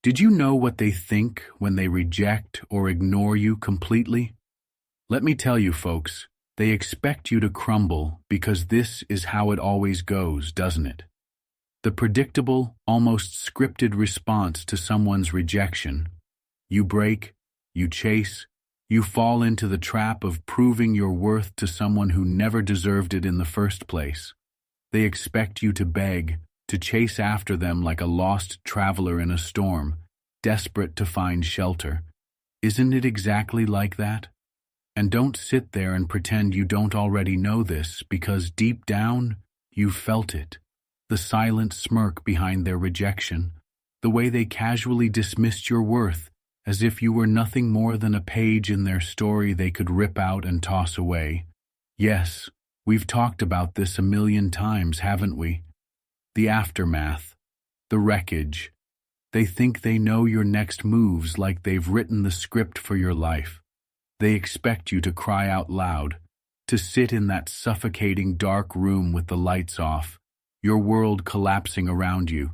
Did you know what they think when they reject or ignore you completely? Let me tell you, folks, they expect you to crumble because this is how it always goes, doesn't it? The predictable, almost scripted response to someone's rejection. You break, you chase, you fall into the trap of proving your worth to someone who never deserved it in the first place. They expect you to beg, to chase after them like a lost traveler in a storm, desperate to find shelter. Isn't it exactly like that? And don't sit there and pretend you don't already know this, because deep down, you've felt it. The silent smirk behind their rejection, the way they casually dismissed your worth, as if you were nothing more than a page in their story they could rip out and toss away. Yes, we've talked about this a million times, haven't we? The aftermath, the wreckage. They think they know your next moves like they've written the script for your life. They expect you to cry out loud, to sit in that suffocating dark room with the lights off, your world collapsing around you.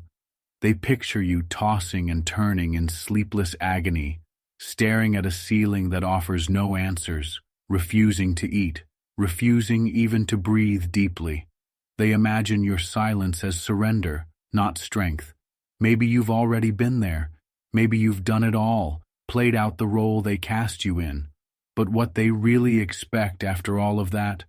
They picture you tossing and turning in sleepless agony, staring at a ceiling that offers no answers, refusing to eat, refusing even to breathe deeply. They imagine your silence as surrender, not strength. Maybe you've already been there. Maybe you've done it all, played out the role they cast you in. But what they really expect after all of that?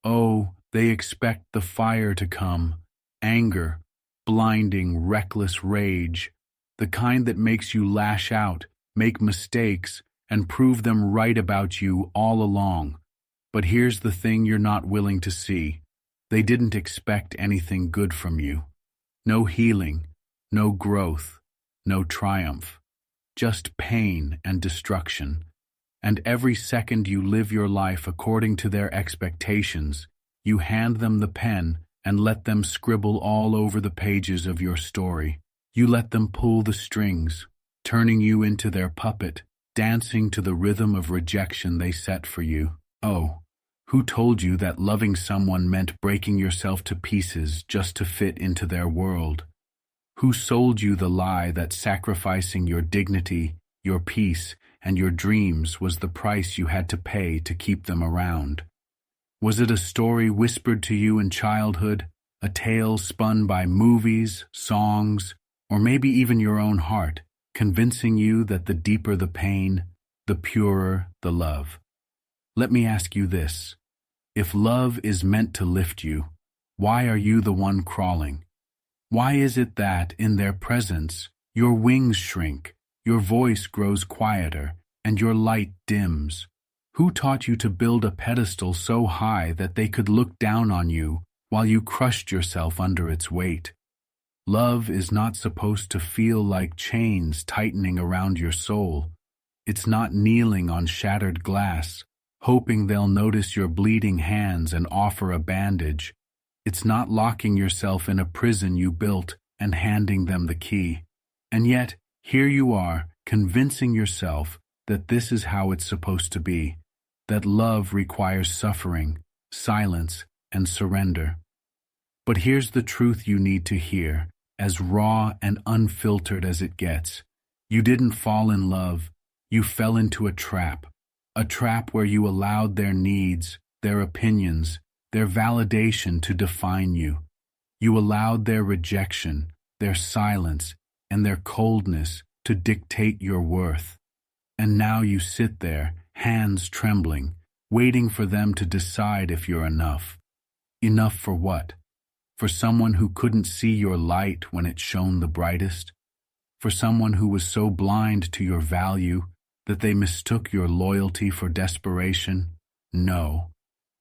Oh, they expect the fire to come. Anger, blinding, reckless rage. The kind that makes you lash out, make mistakes, and prove them right about you all along. But here's the thing you're not willing to see. They didn't expect anything good from you. No healing, no growth, no triumph. Just pain and destruction. And every second you live your life according to their expectations, you hand them the pen and let them scribble all over the pages of your story. You let them pull the strings, turning you into their puppet, dancing to the rhythm of rejection they set for you. Oh, who told you that loving someone meant breaking yourself to pieces just to fit into their world? Who sold you the lie that sacrificing your dignity, your peace, and your dreams was the price you had to pay to keep them around? Was it a story whispered to you in childhood, a tale spun by movies, songs, or maybe even your own heart, convincing you that the deeper the pain, the purer the love? Let me ask you this. If love is meant to lift you, why are you the one crawling? Why is it that, in their presence, your wings shrink, your voice grows quieter, and your light dims? Who taught you to build a pedestal so high that they could look down on you while you crushed yourself under its weight? Love is not supposed to feel like chains tightening around your soul. It's not kneeling on shattered glass, hoping they'll notice your bleeding hands and offer a bandage. It's not locking yourself in a prison you built and handing them the key. And yet, here you are, convincing yourself that this is how it's supposed to be, that love requires suffering, silence, and surrender. But here's the truth you need to hear, as raw and unfiltered as it gets. You didn't fall in love, you fell into a trap where you allowed their needs, their opinions, their validation to define you. You allowed their rejection, their silence, and their coldness to dictate your worth. And now you sit there, hands trembling, waiting for them to decide if you're enough. Enough for what? For someone who couldn't see your light when it shone the brightest? For someone who was so blind to your value that they mistook your loyalty for desperation? No.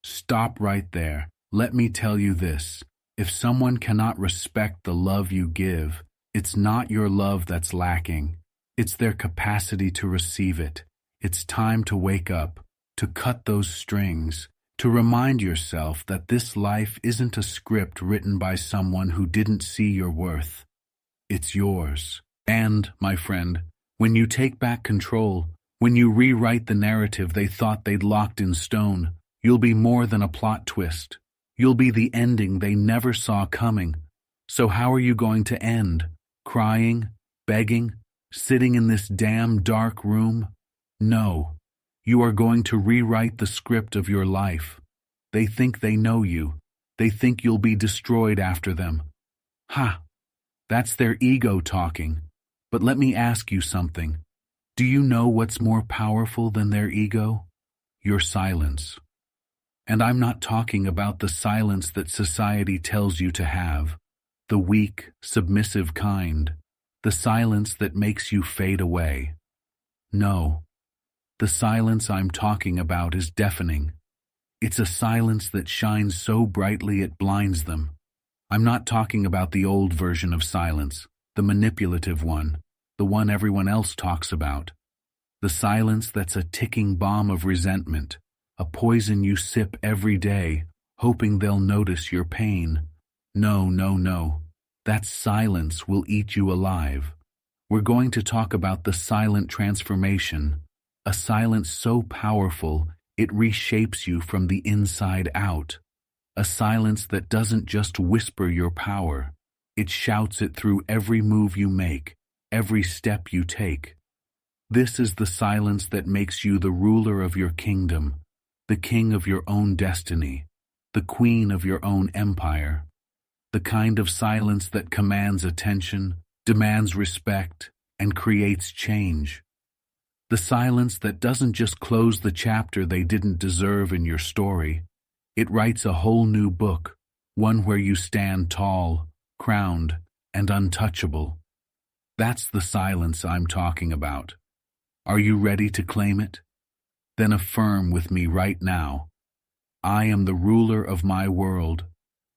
Stop right there. Let me tell you this. If someone cannot respect the love you give, it's not your love that's lacking. It's their capacity to receive it. It's time to wake up, to cut those strings, to remind yourself that this life isn't a script written by someone who didn't see your worth. It's yours. And, my friend, when you take back control, when you rewrite the narrative they thought they'd locked in stone, you'll be more than a plot twist. You'll be the ending they never saw coming. So how are you going to end? Crying? Begging? Sitting in this damn dark room? No. You are going to rewrite the script of your life. They think they know you. They think you'll be destroyed after them. Ha! That's their ego talking. But let me ask you something. Do you know what's more powerful than their ego? Your silence. And I'm not talking about the silence that society tells you to have, the weak, submissive kind, the silence that makes you fade away. No, the silence I'm talking about is deafening. It's a silence that shines so brightly it blinds them. I'm not talking about the old version of silence, the manipulative one, the one everyone else talks about. The silence that's a ticking bomb of resentment, a poison you sip every day, hoping they'll notice your pain. No, no, no. That silence will eat you alive. We're going to talk about the silent transformation, a silence so powerful it reshapes you from the inside out. A silence that doesn't just whisper your power, it shouts it through every move you make, every step you take. This is the silence that makes you the ruler of your kingdom, the king of your own destiny, the queen of your own empire. The kind of silence that commands attention, demands respect, and creates change. The silence that doesn't just close the chapter they didn't deserve in your story. It writes a whole new book, one where you stand tall, crowned, and untouchable. That's the silence I'm talking about. Are you ready to claim it? Then affirm with me right now. I am the ruler of my world.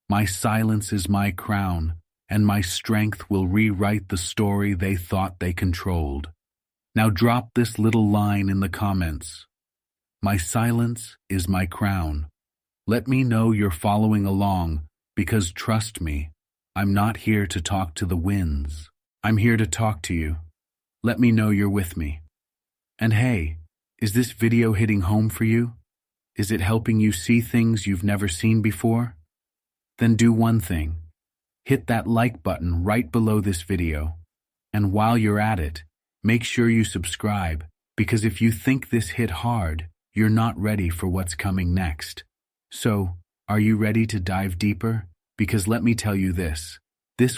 My silence is my crown, and my strength will rewrite the story they thought they controlled. Now drop this little line in the comments. My silence is my crown. Let me know you're following along, because trust me, I'm not here to talk to the winds. I'm here to talk to you. Let me know you're with me. And hey, is this video hitting home for you? Is it helping you see things you've never seen before? Then do one thing. Hit that like button right below this video. And while you're at it, make sure you subscribe, because if you think this hit hard, you're not ready for what's coming next. So, are you ready to dive deeper? Because let me tell you this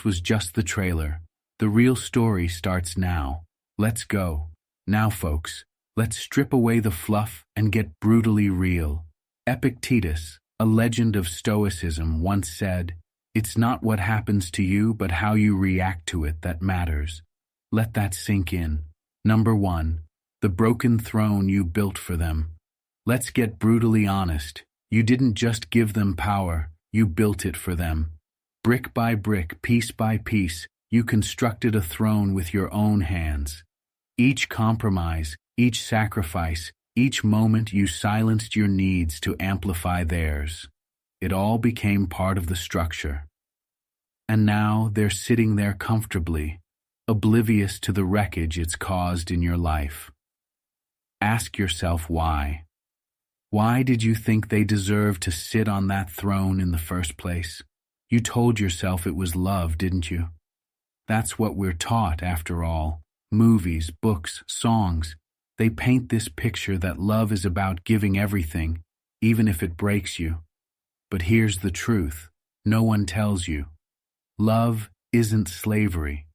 was just the trailer. The real story starts now. Let's go. Now folks, let's strip away the fluff and get brutally real. Epictetus, a legend of Stoicism, once said, "It's not what happens to you, but how you react to it that matters." Let that sink in. Number 1, the broken throne you built for them. Let's get brutally honest. You didn't just give them power, you built it for them. Brick by brick, piece by piece, you constructed a throne with your own hands. Each compromise, each sacrifice, each moment you silenced your needs to amplify theirs. It all became part of the structure. And now they're sitting there comfortably, oblivious to the wreckage it's caused in your life. Ask yourself why. Why did you think they deserved to sit on that throne in the first place? You told yourself it was love, didn't you? That's what we're taught, after all. Movies, books, songs, they paint this picture that love is about giving everything, even if it breaks you. But here's the truth. No one tells you. Love isn't slavery.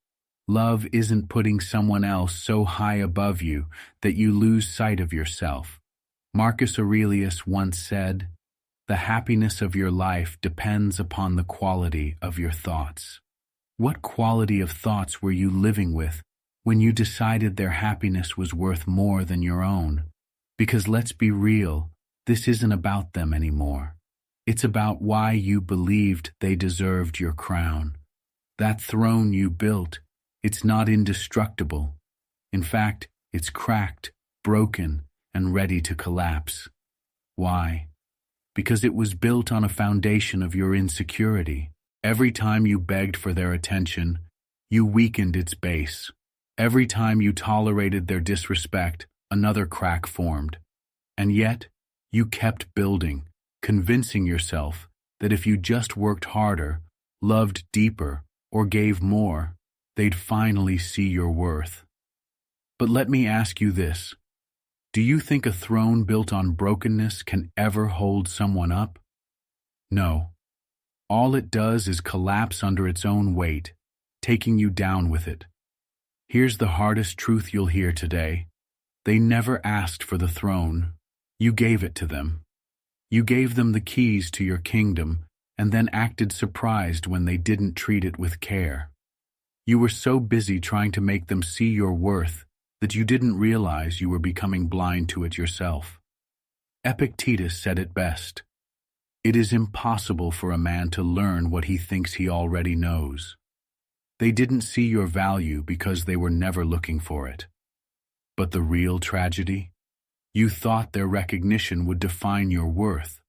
Love isn't putting someone else so high above you that you lose sight of yourself. Marcus Aurelius once said, "The happiness of your life depends upon the quality of your thoughts." What quality of thoughts were you living with when you decided their happiness was worth more than your own? Because let's be real, this isn't about them anymore. It's about why you believed they deserved your crown. That throne you built, it's not indestructible. In fact, it's cracked, broken, and ready to collapse. Why? Because it was built on a foundation of your insecurity. Every time you begged for their attention, you weakened its base. Every time you tolerated their disrespect, another crack formed. And yet, you kept building, convincing yourself that if you just worked harder, loved deeper, or gave more, they'd finally see your worth. But let me ask you this. Do you think a throne built on brokenness can ever hold someone up? No. All it does is collapse under its own weight, taking you down with it. Here's the hardest truth you'll hear today. They never asked for the throne. You gave it to them. You gave them the keys to your kingdom and then acted surprised when they didn't treat it with care. You were so busy trying to make them see your worth that you didn't realize you were becoming blind to it yourself. Epictetus said it best. It is impossible for a man to learn what he thinks he already knows. They didn't see your value because they were never looking for it. But the real tragedy? You thought their recognition would define your worth.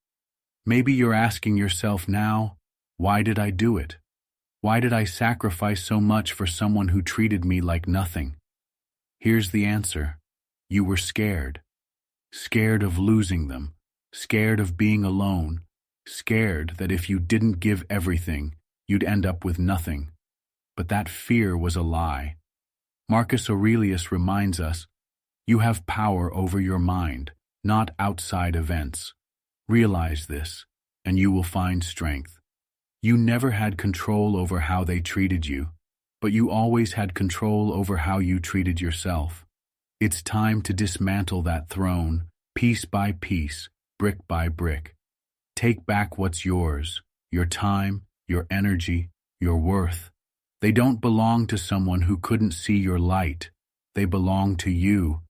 Maybe you're asking yourself now, why did I do it? Why did I sacrifice so much for someone who treated me like nothing? Here's the answer. You were scared. Scared of losing them. Scared of being alone. Scared that if you didn't give everything, you'd end up with nothing. But that fear was a lie. Marcus Aurelius reminds us, you have power over your mind, not outside events. Realize this, and you will find strength. You never had control over how they treated you, but you always had control over how you treated yourself. It's time to dismantle that throne, piece by piece, brick by brick. Take back what's yours, your time, your energy, your worth. They don't belong to someone who couldn't see your light. They belong to you.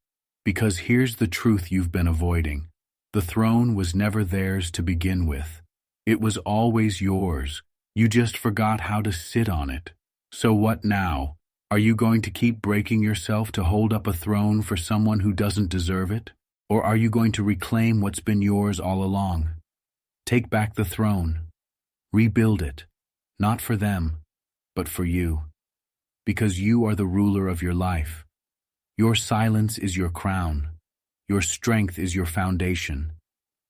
Because here's the truth you've been avoiding. The throne was never theirs to begin with. It was always yours. You just forgot how to sit on it. So what now? Are you going to keep breaking yourself to hold up a throne for someone who doesn't deserve it? Or are you going to reclaim what's been yours all along? Take back the throne. Rebuild it. Not for them, but for you. Because you are the ruler of your life. Your silence is your crown. Your strength is your foundation.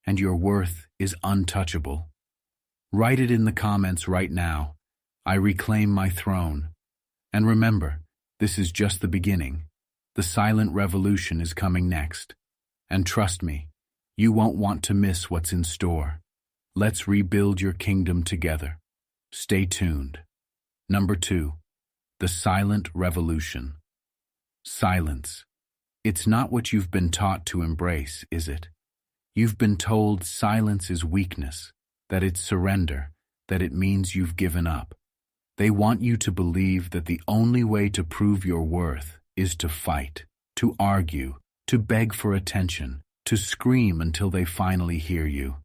And your worth is untouchable. Write it in the comments right now. I reclaim my throne. And remember, this is just the beginning. The silent revolution is coming next. And trust me, you won't want to miss what's in store. Let's rebuild your kingdom together. Stay tuned. Number 2, the silent revolution. Silence. It's not what you've been taught to embrace, is it? You've been told silence is weakness, that it's surrender, that it means you've given up. They want you to believe that the only way to prove your worth is to fight, to argue, to beg for attention, to scream until they finally hear you.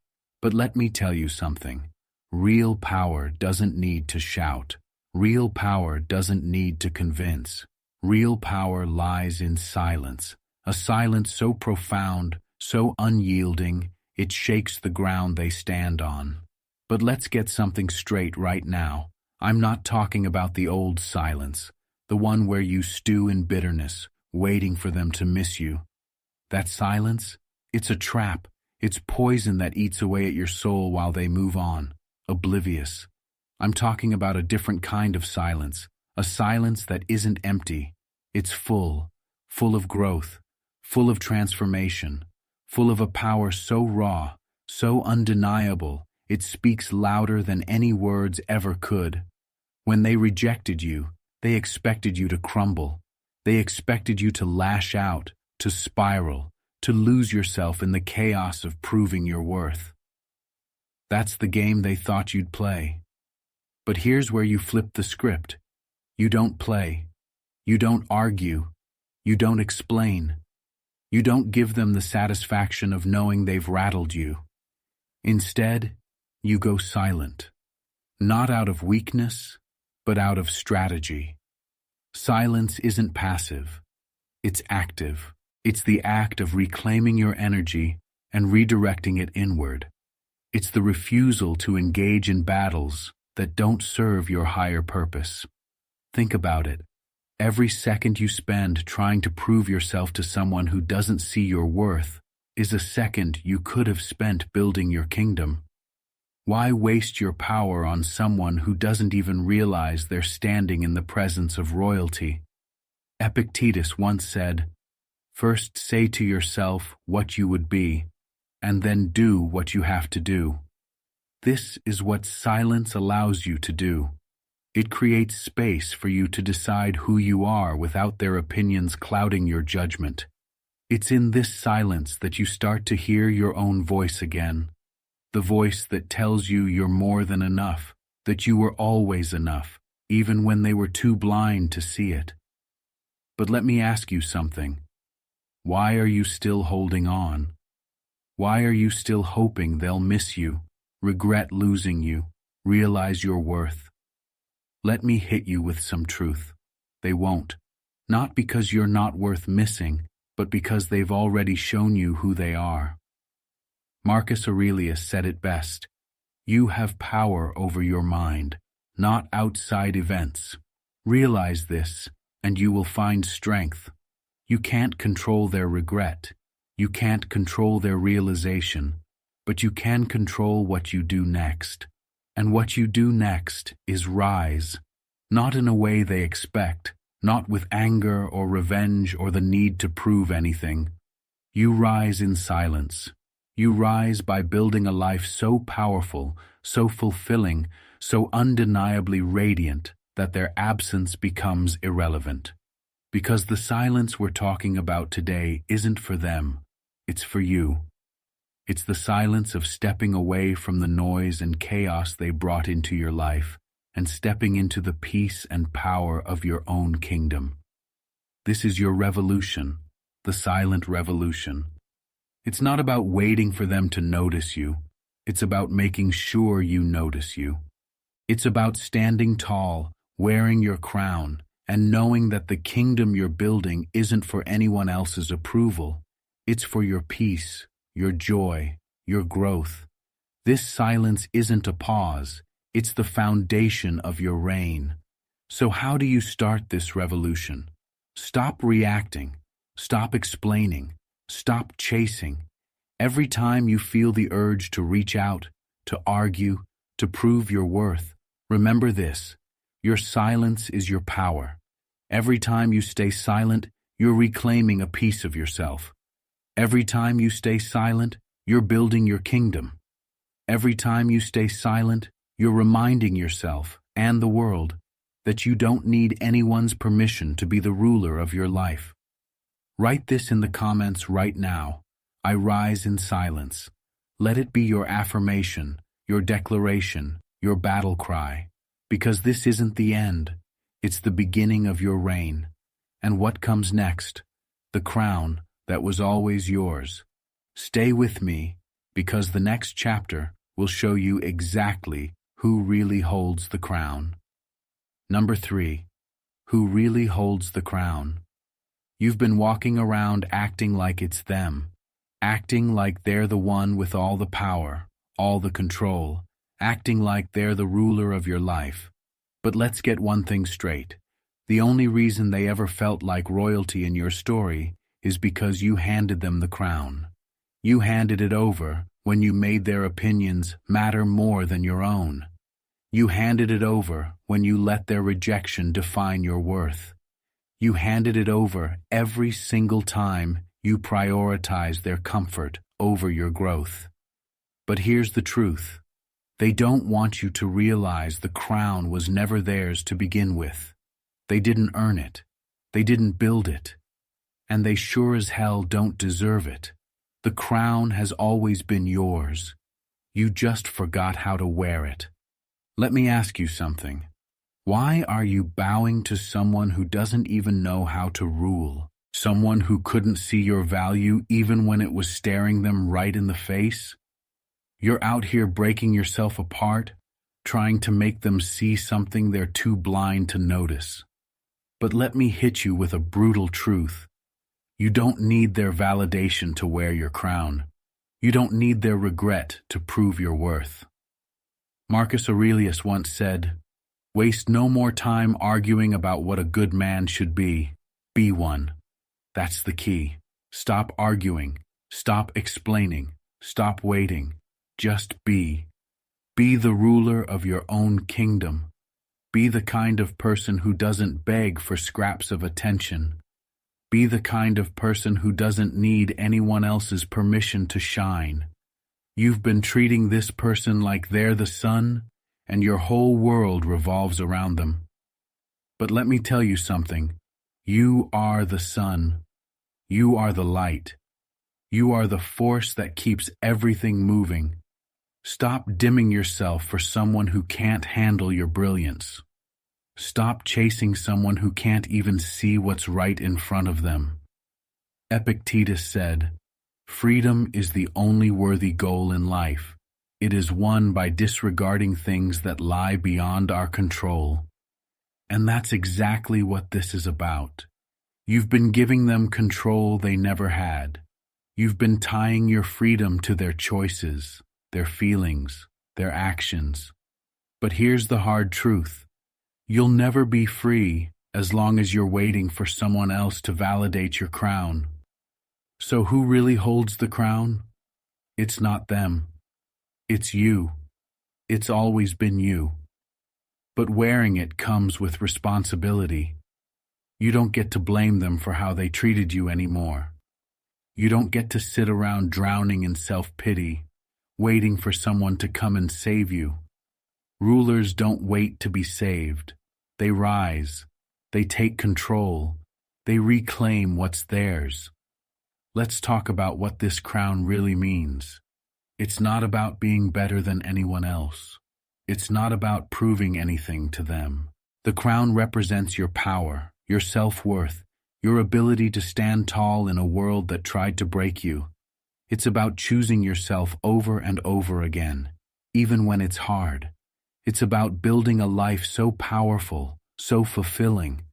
But let me tell you something. Real power doesn't need to shout. Real power doesn't need to convince. Real power lies in silence, a silence so profound, so unyielding, it shakes the ground they stand on. But let's get something straight right now. I'm not talking about the old silence, the one where you stew in bitterness, waiting for them to miss you. That silence, it's a trap. It's poison that eats away at your soul while they move on, oblivious. I'm talking about a different kind of silence, a silence that isn't empty. It's full of growth, full of transformation, full of a power so raw, so undeniable, it speaks louder than any words ever could. When they rejected you, they expected you to crumble. They expected you to lash out, to spiral, to lose yourself in the chaos of proving your worth. That's the game they thought you'd play. But here's where you flip the script. You don't play. You don't argue. You don't explain. You don't give them the satisfaction of knowing they've rattled you. Instead, you go silent. Not out of weakness, but out of strategy. Silence isn't passive. It's active. It's the act of reclaiming your energy and redirecting it inward. It's the refusal to engage in battles that don't serve your higher purpose. Think about it. Every second you spend trying to prove yourself to someone who doesn't see your worth is a second you could have spent building your kingdom. Why waste your power on someone who doesn't even realize they're standing in the presence of royalty? Epictetus once said, First say to yourself what you would be, and then do what you have to do. This is what silence allows you to do. It creates space for you to decide who you are without their opinions clouding your judgment. It's in this silence that you start to hear your own voice again. The voice that tells you you're more than enough, that you were always enough, even when they were too blind to see it. But let me ask you something. Why are you still holding on? Why are you still hoping they'll miss you, regret losing you, realize your worth? Let me hit you with some truth. They won't. Not because you're not worth missing, but because they've already shown you who they are. Marcus Aurelius said it best. You have power over your mind, not outside events. Realize this, and you will find strength. You can't control their regret. You can't control their realization, but you can control what you do next. And what you do next is rise, not in a way they expect, not with anger or revenge or the need to prove anything. You rise in silence. You rise by building a life so powerful, so fulfilling, so undeniably radiant that their absence becomes irrelevant. Because the silence we're talking about today isn't for them, it's for you. It's the silence of stepping away from the noise and chaos they brought into your life and stepping into the peace and power of your own kingdom. This is your revolution, the silent revolution. It's not about waiting for them to notice you. It's about making sure you notice you. It's about standing tall, wearing your crown, and knowing that the kingdom you're building isn't for anyone else's approval. It's for your peace, your joy, your growth. This silence isn't a pause. It's the foundation of your reign. So how do you start this revolution? Stop reacting. Stop explaining. Stop chasing. Every time you feel the urge to reach out, to argue, to prove your worth, remember this. Your silence is your power. Every time you stay silent, you're reclaiming a piece of yourself. Every time you stay silent, you're building your kingdom. Every time you stay silent, you're reminding yourself and the world that you don't need anyone's permission to be the ruler of your life. Write this in the comments right now. I rise in silence. Let it be your affirmation, your declaration, your battle cry. Because this isn't the end. It's the beginning of your reign. And what comes next? The crown that was always yours. Stay with me, because the next chapter will show you exactly who really holds the crown. Number 3. Who really holds the crown? You've been walking around acting like it's them, acting like they're the one with all the power, all the control, acting like they're the ruler of your life. But let's get one thing straight. The only reason they ever felt like royalty in your story is because you handed them the crown. You handed it over when you made their opinions matter more than your own. You handed it over when you let their rejection define your worth. You handed it over every single time you prioritized their comfort over your growth. But here's the truth. They don't want you to realize the crown was never theirs to begin with. They didn't earn it. They didn't build it. And they sure as hell don't deserve it. The crown has always been yours. You just forgot how to wear it. Let me ask you something. Why are you bowing to someone who doesn't even know how to rule? Someone who couldn't see your value even when it was staring them right in the face? You're out here breaking yourself apart, trying to make them see something they're too blind to notice. But let me hit you with a brutal truth. You don't need their validation to wear your crown. You don't need their regret to prove your worth. Marcus Aurelius once said, "Waste no more time arguing about what a good man should be. Be one." That's the key. Stop arguing. Stop explaining. Stop waiting. Just be. Be the ruler of your own kingdom. Be the kind of person who doesn't beg for scraps of attention. Be the kind of person who doesn't need anyone else's permission to shine. You've been treating this person like they're the sun, and your whole world revolves around them. But let me tell you something. You are the sun. You are the light. You are the force that keeps everything moving. Stop dimming yourself for someone who can't handle your brilliance. Stop chasing someone who can't even see what's right in front of them. Epictetus said, "Freedom is the only worthy goal in life. It is won by disregarding things that lie beyond our control." And that's exactly what this is about. You've been giving them control they never had. You've been tying your freedom to their choices, their feelings, their actions. But here's the hard truth. You'll never be free as long as you're waiting for someone else to validate your crown. So who really holds the crown? It's not them. It's you. It's always been you. But wearing it comes with responsibility. You don't get to blame them for how they treated you anymore. You don't get to sit around drowning in self-pity, waiting for someone to come and save you. Rulers don't wait to be saved. They rise. They take control. They reclaim what's theirs. Let's talk about what this crown really means. It's not about being better than anyone else. It's not about proving anything to them. The crown represents your power, your self-worth, your ability to stand tall in a world that tried to break you. It's about choosing yourself over and over again, even when it's hard. It's about building a life so powerful, so fulfilling,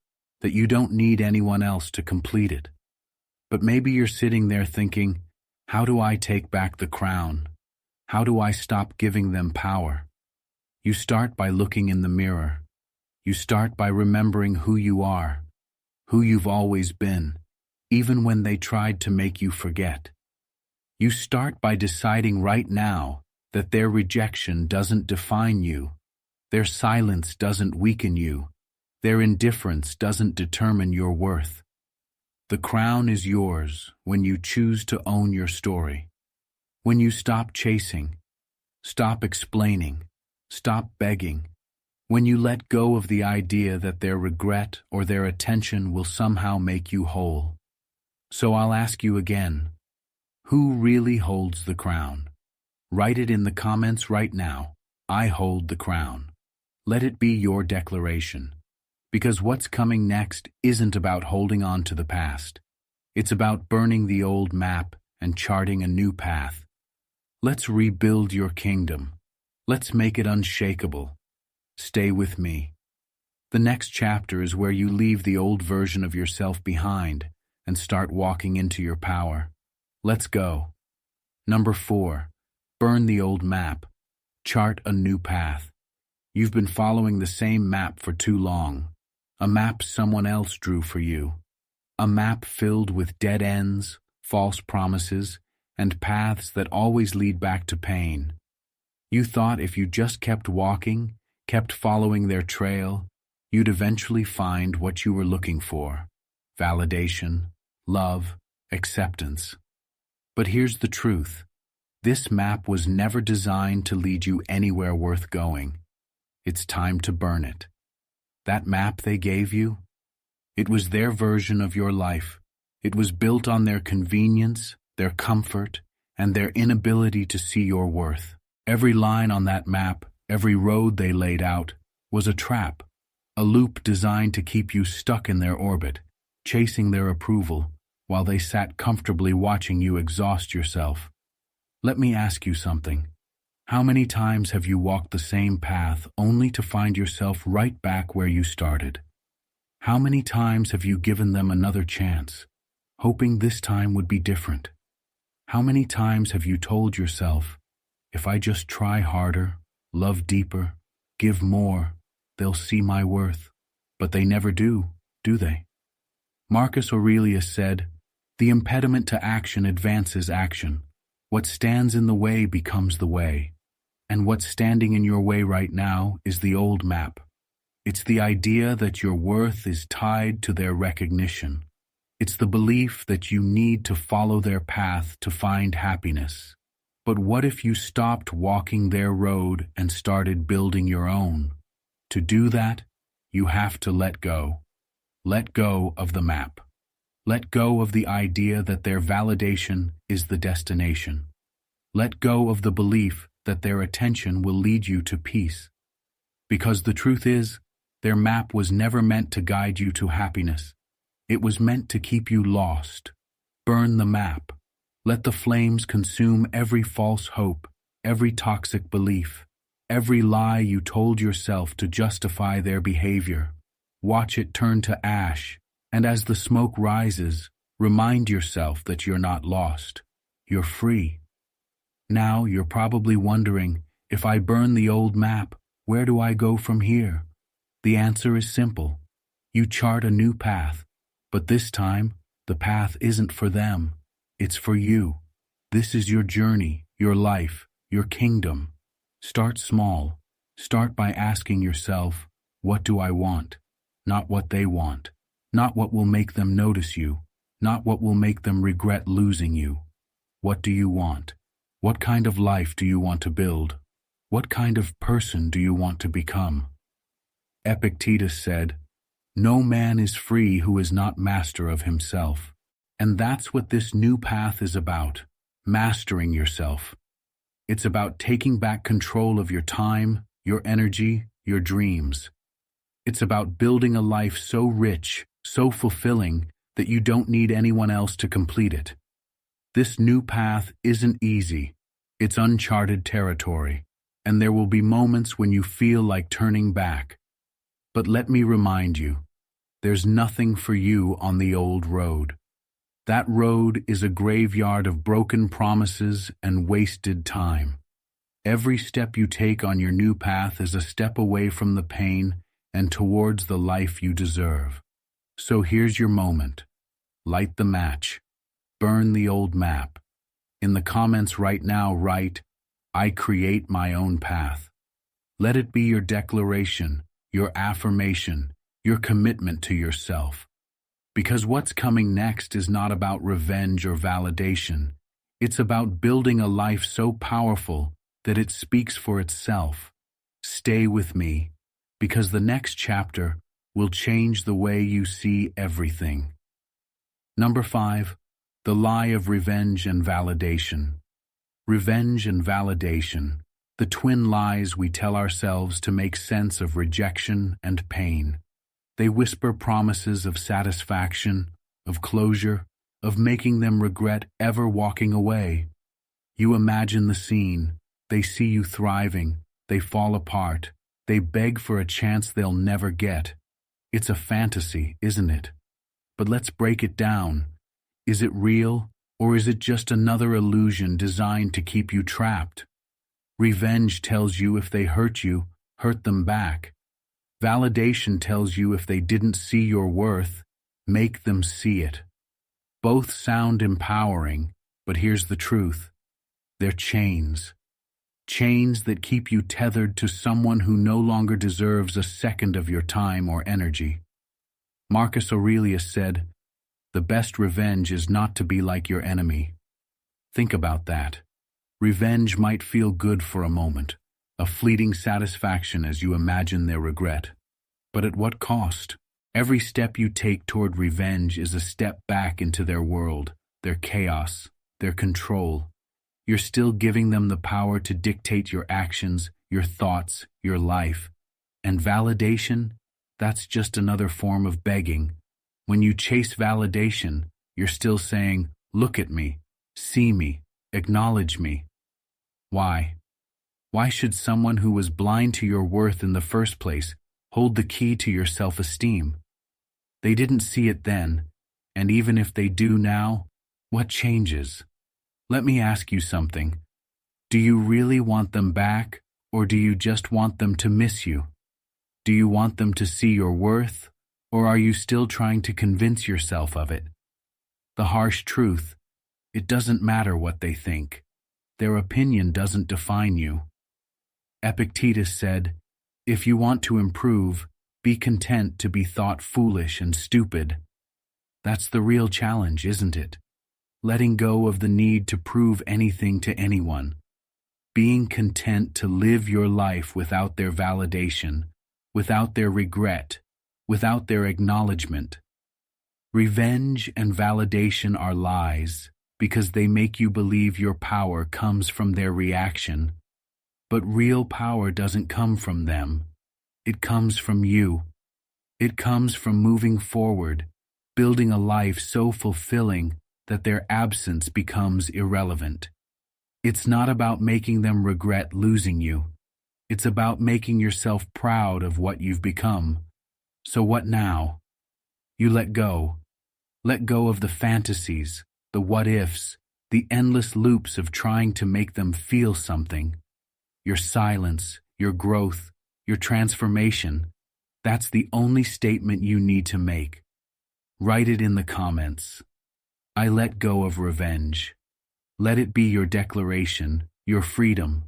that you don't need anyone else to complete it. But maybe you're sitting there thinking, how do I take back the crown? How do I stop giving them power? You start by looking in the mirror. You start by remembering who you are, who you've always been, even when they tried to make you forget. You start by deciding right now that their rejection doesn't define you, their silence doesn't weaken you, their indifference doesn't determine your worth. The crown is yours when you choose to own your story. When you stop chasing, stop explaining, stop begging. When you let go of the idea that their regret or their attention will somehow make you whole. So I'll ask you again, who really holds the crown? Write it in the comments right now. I hold the crown. Let it be your declaration. Because what's coming next isn't about holding on to the past. It's about burning the old map and charting a new path. Let's rebuild your kingdom. Let's make it unshakable. Stay with me. The next chapter is where you leave the old version of yourself behind and start walking into your power. Let's go. Number 4, burn the old map. Chart a new path. You've been following the same map for too long. A map someone else drew for you. A map filled with dead ends, false promises, and paths that always lead back to pain. You thought if you just kept walking, kept following their trail, you'd eventually find what you were looking for: validation, love, acceptance. But here's the truth. This map was never designed to lead you anywhere worth going. It's time to burn it. That map they gave you, it was their version of your life. It was built on their convenience, their comfort, and their inability to see your worth. Every line on that map, every road they laid out, was a trap, a loop designed to keep you stuck in their orbit, chasing their approval, while they sat comfortably watching you exhaust yourself. Let me ask you something. How many times have you walked the same path only to find yourself right back where you started? How many times have you given them another chance, hoping this time would be different? How many times have you told yourself, if I just try harder, love deeper, give more, they'll see my worth? But they never do they? Marcus Aurelius said, "The impediment to action advances action. What stands in the way becomes the way." And what's standing in your way right now is the old map. It's the idea that your worth is tied to their recognition. It's the belief that you need to follow their path to find happiness. But what if you stopped walking their road and started building your own? To do that, you have to let go. Let go of the map. Let go of the idea that their validation is the destination. Let go of the belief that their attention will lead you to peace. Because the truth is, their map was never meant to guide you to happiness. It was meant to keep you lost. Burn the map. Let the flames consume every false hope, every toxic belief, every lie you told yourself to justify their behavior. Watch it turn to ash, and as the smoke rises, remind yourself that you're not lost. You're free. Now you're probably wondering, if I burn the old map, where do I go from here? The answer is simple. You chart a new path, but this time, the path isn't for them. It's for you. This is your journey, your life, your kingdom. Start small. Start by asking yourself, what do I want? Not what they want. Not what will make them notice you. Not what will make them regret losing you. What do you want? What kind of life do you want to build? What kind of person do you want to become? Epictetus said, "No man is free who is not master of himself." And that's what this new path is about, mastering yourself. It's about taking back control of your time, your energy, your dreams. It's about building a life so rich, so fulfilling, that you don't need anyone else to complete it. This new path isn't easy. It's uncharted territory, and there will be moments when you feel like turning back. But let me remind you, there's nothing for you on the old road. That road is a graveyard of broken promises and wasted time. Every step you take on your new path is a step away from the pain and towards the life you deserve. So here's your moment. Light the match. Burn the old map. In the comments right now write, "I create my own path." Let it be your declaration, your affirmation, your commitment to yourself. Because what's coming next is not about revenge or validation. It's about building a life so powerful that it speaks for itself. Stay with me, because the next chapter will change the way you see everything. Number 5, the lie of revenge and validation. Revenge and validation, the twin lies we tell ourselves to make sense of rejection and pain. They whisper promises of satisfaction, of closure, of making them regret ever walking away. You imagine the scene. They see you thriving. They fall apart. They beg for a chance they'll never get. It's a fantasy, isn't it? But let's break it down. Is it real, or is it just another illusion designed to keep you trapped? Revenge tells you if they hurt you, hurt them back. Validation tells you if they didn't see your worth, make them see it. Both sound empowering, but here's the truth. They're chains. Chains that keep you tethered to someone who no longer deserves a second of your time or energy. Marcus Aurelius said, "The best revenge is not to be like your enemy." Think about that. Revenge might feel good for a moment, a fleeting satisfaction as you imagine their regret. But at what cost? Every step you take toward revenge is a step back into their world, their chaos, their control. You're still giving them the power to dictate your actions, your thoughts, your life. And validation? That's just another form of begging. When you chase validation, you're still saying, "Look at me, see me, acknowledge me." Why? Why should someone who was blind to your worth in the first place hold the key to your self-esteem? They didn't see it then, and even if they do now, what changes? Let me ask you something. Do you really want them back, or do you just want them to miss you? Do you want them to see your worth, or are you still trying to convince yourself of it? The harsh truth, it doesn't matter what they think. Their opinion doesn't define you. Epictetus said, "If you want to improve, be content to be thought foolish and stupid." That's the real challenge, isn't it? Letting go of the need to prove anything to anyone. Being content to live your life without their validation, without their regret, without their acknowledgement. Revenge and validation are lies because they make you believe your power comes from their reaction. But real power doesn't come from them. It comes from you. It comes from moving forward, building a life so fulfilling that their absence becomes irrelevant. It's not about making them regret losing you. It's about making yourself proud of what you've become. So what now? You let go. Let go of the fantasies, the what-ifs, the endless loops of trying to make them feel something. Your silence, your growth, your transformation, that's the only statement you need to make. Write it in the comments. I let go of revenge. Let it be your declaration, your freedom.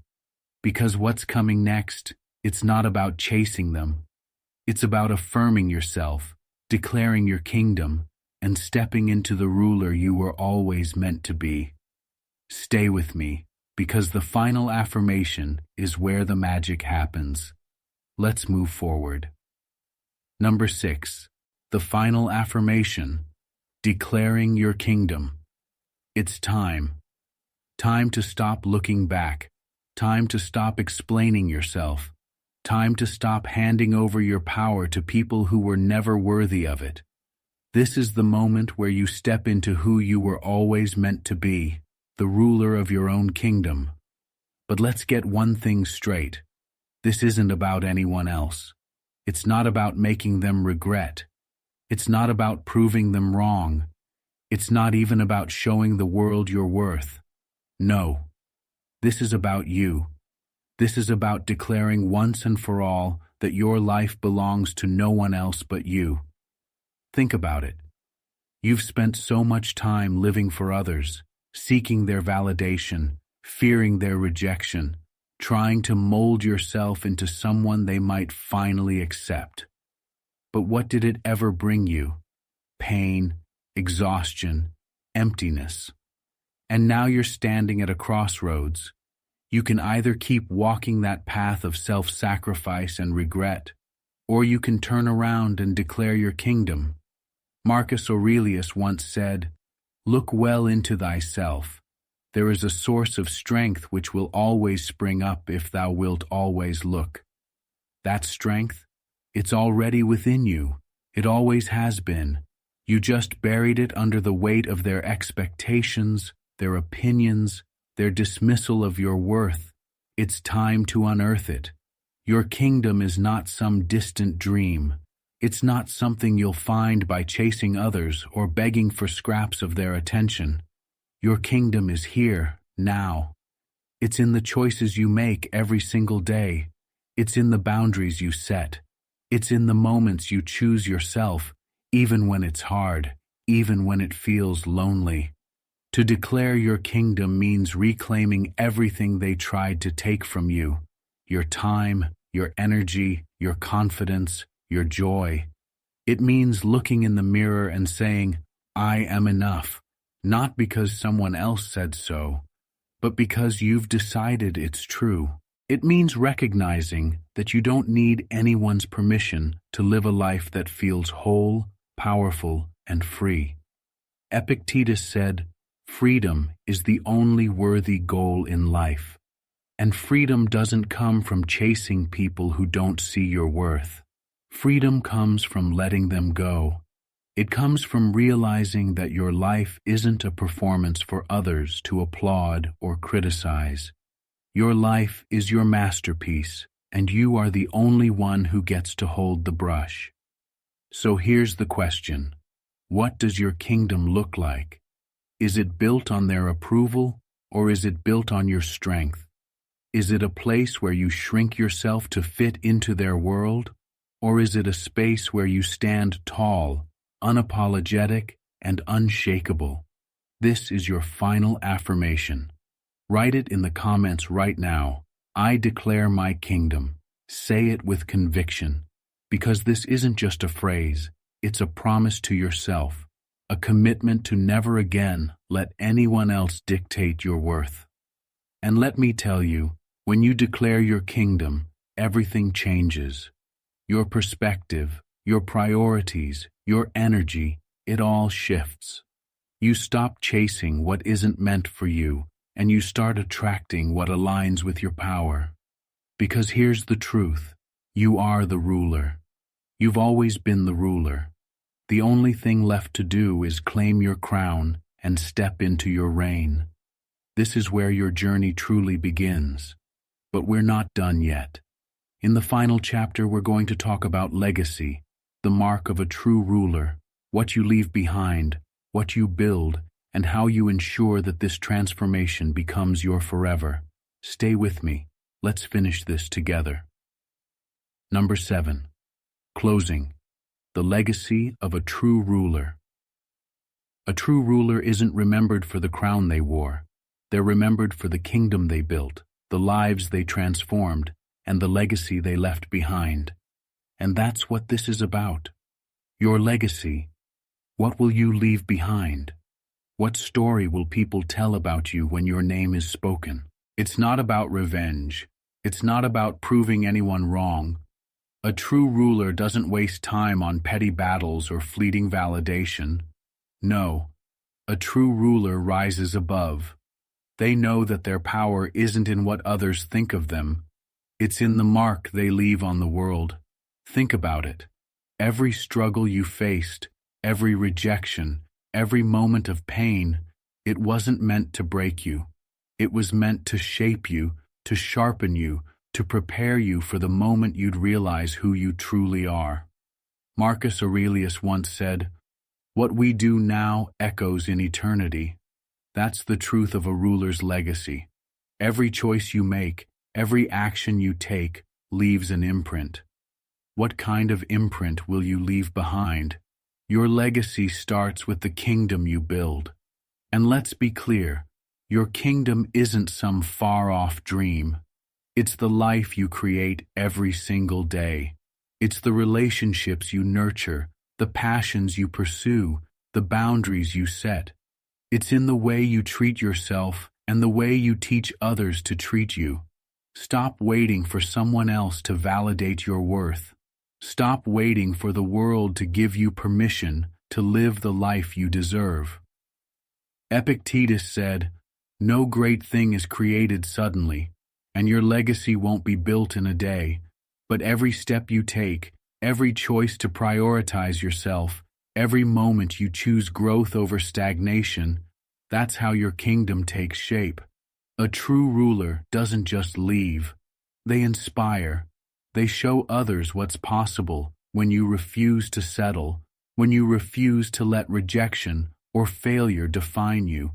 Because what's coming next, it's not about chasing them. It's about affirming yourself, declaring your kingdom, and stepping into the ruler you were always meant to be. Stay with me, because the final affirmation is where the magic happens. Let's move forward. Number 6. The final affirmation. Declaring your kingdom. It's time. Time to stop looking back. Time to stop explaining yourself. Time to stop handing over your power to people who were never worthy of it. This is the moment where you step into who you were always meant to be, the ruler of your own kingdom. But let's get one thing straight. This isn't about anyone else. It's not about making them regret. It's not about proving them wrong. It's not even about showing the world your worth. No. This is about you. This is about declaring once and for all that your life belongs to no one else but you. Think about it. You've spent so much time living for others, seeking their validation, fearing their rejection, trying to mold yourself into someone they might finally accept. But what did it ever bring you? Pain, exhaustion, emptiness. And now you're standing at a crossroads. You can either keep walking that path of self-sacrifice and regret, or you can turn around and declare your kingdom. Marcus Aurelius once said, "Look well into thyself. There is a source of strength which will always spring up if thou wilt always look." That strength, it's already within you. It always has been. You just buried it under the weight of their expectations, their opinions, their dismissal of your worth. It's time to unearth it. Your kingdom is not some distant dream. It's not something you'll find by chasing others or begging for scraps of their attention. Your kingdom is here, now. It's in the choices you make every single day. It's in the boundaries you set. It's in the moments you choose yourself, even when it's hard, even when it feels lonely. To declare your kingdom means reclaiming everything they tried to take from you. Your time, your energy, your confidence, your joy. It means looking in the mirror and saying, "I am enough," not because someone else said so, but because you've decided it's true. It means recognizing that you don't need anyone's permission to live a life that feels whole, powerful, and free. Epictetus said, "Freedom is the only worthy goal in life." And freedom doesn't come from chasing people who don't see your worth. Freedom comes from letting them go. It comes from realizing that your life isn't a performance for others to applaud or criticize. Your life is your masterpiece, and you are the only one who gets to hold the brush. So here's the question. What does your kingdom look like? Is it built on their approval, or is it built on your strength? Is it a place where you shrink yourself to fit into their world, or is it a space where you stand tall, unapologetic, and unshakable? This is your final affirmation. Write it in the comments right now. I declare my kingdom. Say it with conviction, because this isn't just a phrase, it's a promise to yourself. a commitment to never again let anyone else dictate your worth. And let me tell you, when you declare your kingdom, everything changes. Your perspective, your priorities, your energy, it all shifts. You stop chasing what isn't meant for you, and you start attracting what aligns with your power. Because here's the truth, you are the ruler. You've always been the ruler. The only thing left to do is claim your crown and step into your reign. This is where your journey truly begins. But we're not done yet. In the final chapter, we're going to talk about legacy, the mark of a true ruler, what you leave behind, what you build, and how you ensure that this transformation becomes your forever. Stay with me. Let's finish this together. Number 7. Closing. The legacy of a true ruler. A true ruler isn't remembered for the crown they wore. They're remembered for the kingdom they built, the lives they transformed, and the legacy they left behind. And that's what this is about. Your legacy. What will you leave behind? What story will people tell about you when your name is spoken? It's not about revenge. It's not about proving anyone wrong. A true ruler doesn't waste time on petty battles or fleeting validation. No, a true ruler rises above. They know that their power isn't in what others think of them. It's in the mark they leave on the world. Think about it. Every struggle you faced, every rejection, every moment of pain, it wasn't meant to break you. It was meant to shape you, to sharpen you, to prepare you for the moment you'd realize who you truly are. Marcus Aurelius once said, "What we do now echoes in eternity." That's the truth of a ruler's legacy. Every choice you make, every action you take, leaves an imprint. What kind of imprint will you leave behind? Your legacy starts with the kingdom you build. And let's be clear, your kingdom isn't some far-off dream. It's the life you create every single day. It's the relationships you nurture, the passions you pursue, the boundaries you set. It's in the way you treat yourself and the way you teach others to treat you. Stop waiting for someone else to validate your worth. Stop waiting for the world to give you permission to live the life you deserve. Epictetus said, "No great thing is created suddenly, and your legacy won't be built in a day, but every step you take, every choice to prioritize yourself, every moment you choose growth over stagnation, that's how your kingdom takes shape." A true ruler doesn't just leave. They inspire. They show others what's possible when you refuse to settle, when you refuse to let rejection or failure define you.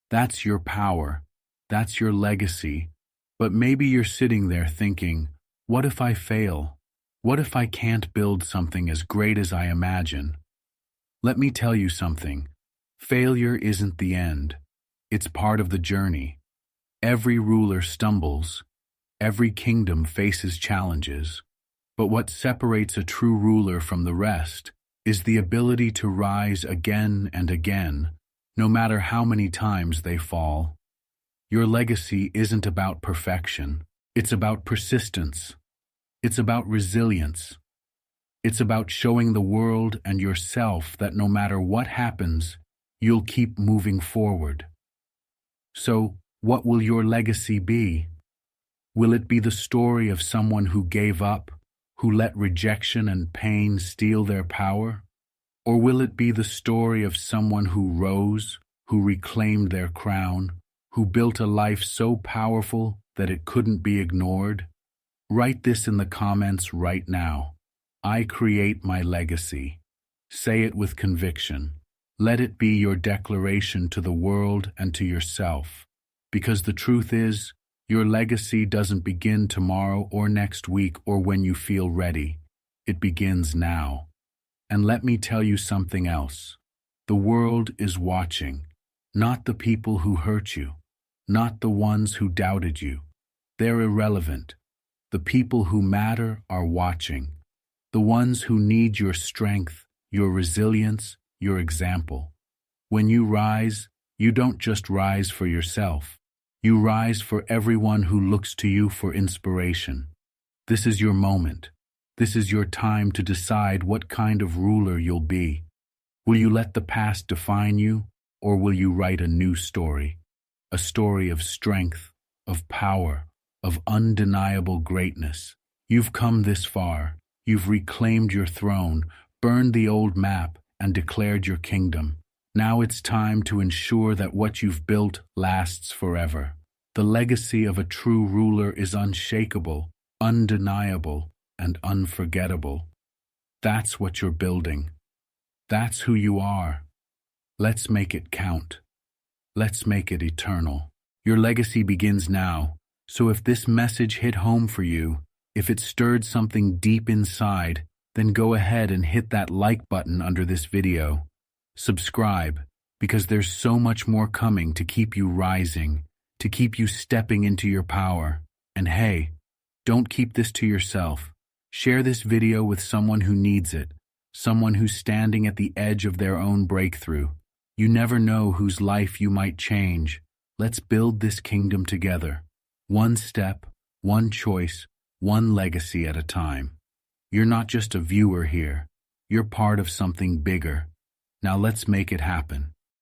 That's your power. That's your legacy. But maybe you're sitting there thinking, what if I fail? What if I can't build something as great as I imagine? Let me tell you something. Failure isn't the end. It's part of the journey. Every ruler stumbles. Every kingdom faces challenges. But what separates a true ruler from the rest is the ability to rise again and again, no matter how many times they fall. Your legacy isn't about perfection. It's about persistence. It's about resilience. It's about showing the world and yourself that no matter what happens, you'll keep moving forward. So, what will your legacy be? Will it be the story of someone who gave up, who let rejection and pain steal their power? Or will it be the story of someone who rose, who reclaimed their crown, who built a life so powerful that it couldn't be ignored? Write this in the comments right now. I create my legacy. Say it with conviction. Let it be your declaration to the world and to yourself. Because the truth is, your legacy doesn't begin tomorrow or next week or when you feel ready. It begins now. And let me tell you something else. The world is watching. Not the people who hurt you. Not the ones who doubted you. They're irrelevant. The people who matter are watching. The ones who need your strength, your resilience, your example. When you rise, you don't just rise for yourself. You rise for everyone who looks to you for inspiration. This is your moment. This is your time to decide what kind of ruler you'll be. Will you let the past define you, or will you write a new story? A story of strength, of power, of undeniable greatness. You've come this far. You've reclaimed your throne, burned the old map, and declared your kingdom. Now it's time to ensure that what you've built lasts forever. The legacy of a true ruler is unshakable, undeniable, and unforgettable. That's what you're building. That's who you are. Let's make it count. Let's make it eternal. Your legacy begins now, so if this message hit home for you, if it stirred something deep inside, then go ahead and hit that like button under this video. Subscribe, because there's so much more coming to keep you rising, to keep you stepping into your power. And hey, don't keep this to yourself. Share this video with someone who needs it, someone who's standing at the edge of their own breakthrough. You never know whose life you might change. Let's build this kingdom together. One step, one choice, one legacy at a time. You're not just a viewer here. You're part of something bigger. Now let's make it happen.